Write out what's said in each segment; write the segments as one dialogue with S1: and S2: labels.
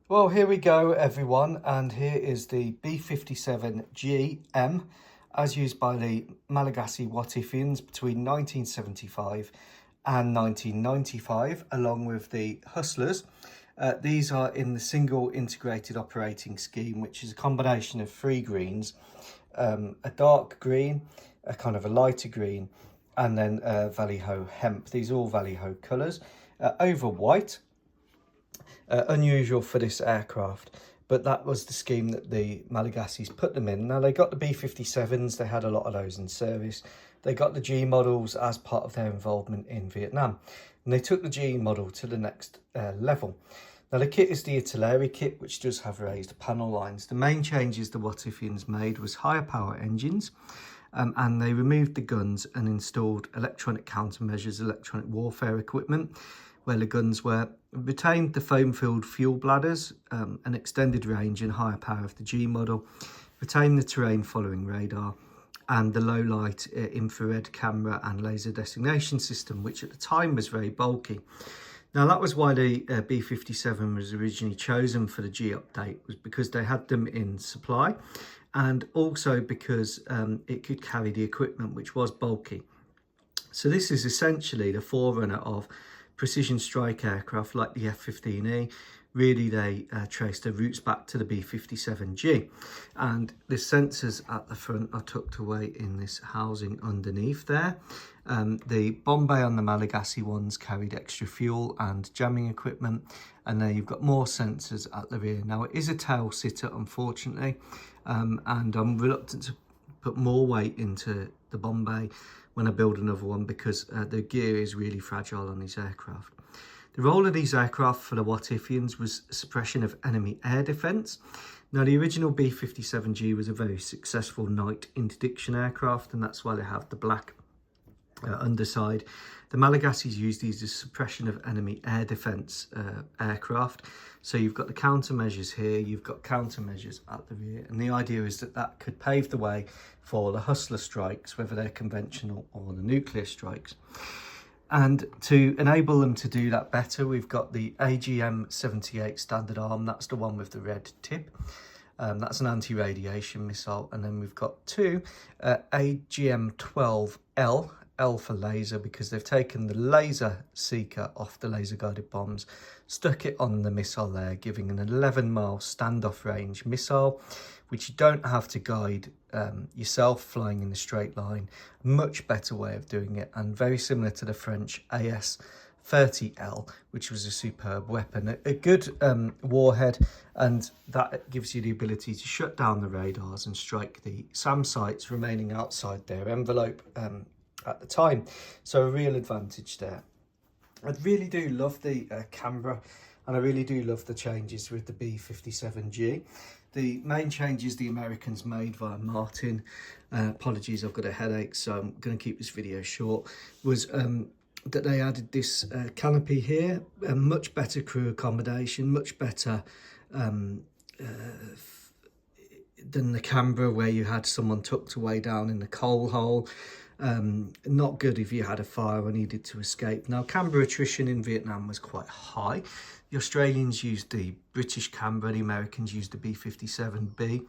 S1: Well, here we go, everyone, and here is the B-57G M, as used by the Malagasy whatifians between 1975 and 1995, along with the Hustlers. These are in the single integrated operating scheme, which is a combination of three greens, a dark green, a kind of a lighter green, and then Valley-Ho hemp. These are all Valley-Ho colours, over white. Unusual for this aircraft, but that was the scheme that the Malagasys put them in. Now, they got the B-57s, they had a lot of those in service. They got the G models as part of their involvement in Vietnam, and they took the G model to the next level. Now, the kit is the Italeri kit, which does have raised panel lines. The main changes the whatifians made was higher power engines, and they removed the guns and installed electronic countermeasures, electronic warfare equipment, where the guns were, retained the foam-filled fuel bladders, an extended range and higher power of the G model, retained the terrain-following radar, and the low-light infrared camera and laser designation system, which at the time was very bulky. Now, that was why the B-57 was originally chosen for the G update, was because they had them in supply, and also because it could carry the equipment, which was bulky. So this is essentially the forerunner of precision strike aircraft like the F-15E. Really, they trace their roots back to the B-57G, and the sensors at the front are tucked away in this housing underneath there. The bomb bay on the Malagasy ones carried extra fuel and jamming equipment, and then you've got more sensors at the rear. Now, it is a tail sitter, unfortunately, and I'm reluctant to put more weight into the bomb bay when I build another one, because the gear is really fragile on these aircraft. The role of these aircraft for the whatifians was suppression of enemy air defence. Now, the original B-57G was a very successful night interdiction aircraft, and that's why they have the black underside. The Malagasys used these as suppression of enemy air defence aircraft. So you've got the countermeasures here, you've got countermeasures at the rear, and the idea is that that could pave the way for the Hustler strikes, whether they're conventional or the nuclear strikes. And to enable them to do that better, we've got the AGM-78 standard arm. That's the one with the red tip. That's an anti-radiation missile. And then we've got two AGM-12L, L for laser, because they've taken the laser seeker off the laser guided bombs, stuck it on the missile there, giving an 11-mile standoff range missile, which you don't have to guide yourself, flying in a straight line. Much better way of doing it, and very similar to the French AS-30L, which was a superb weapon. A good warhead, and that gives you the ability to shut down the radars and strike the SAM sites remaining outside their envelope at the time. So a real advantage there. I really do love the Canberra, and I really do love the changes with the B-57G. The main changes the Americans made via Martin, apologies, I've got a headache, so I'm going to keep this video short, was that they added this canopy here, a much better crew accommodation, much better than the Canberra, where you had someone tucked away down in the coal hole. Not good if you had a fire or needed to escape. Now, Canberra attrition in Vietnam was quite high. The Australians used the British Canberra, the Americans used the B-57B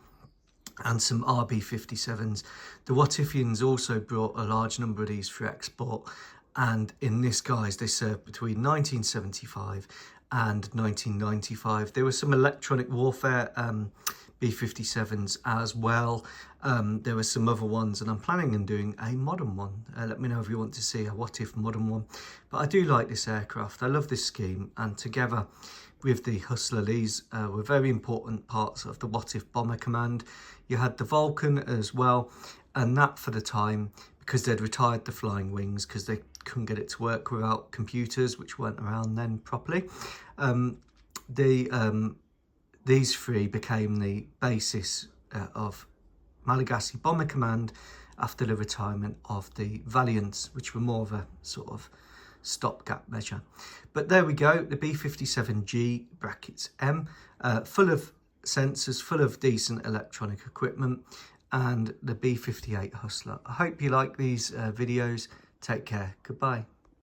S1: and some RB-57s. The whatifians also brought a large number of these for export, and in this guise they served between 1975 and 1995. There were some electronic warfare B-57s as well. There were some other ones, and I'm planning on doing a modern one. Let me know if you want to see a what if modern one. But I do like this aircraft, I love this scheme, and together with the Hustler, these were very important parts of the What If Bomber Command. You had the Vulcan as well, and that for the time, because they'd retired the flying wings because they couldn't get it to work without computers, which weren't around then properly. These three became the basis of Malagasy Bomber Command after the retirement of the Valiants, which were more of a sort of stopgap measure. But there we go, the B-57G brackets M, full of sensors, full of decent electronic equipment, and the B-58 Hustler. I hope you like these videos. Take care. Goodbye.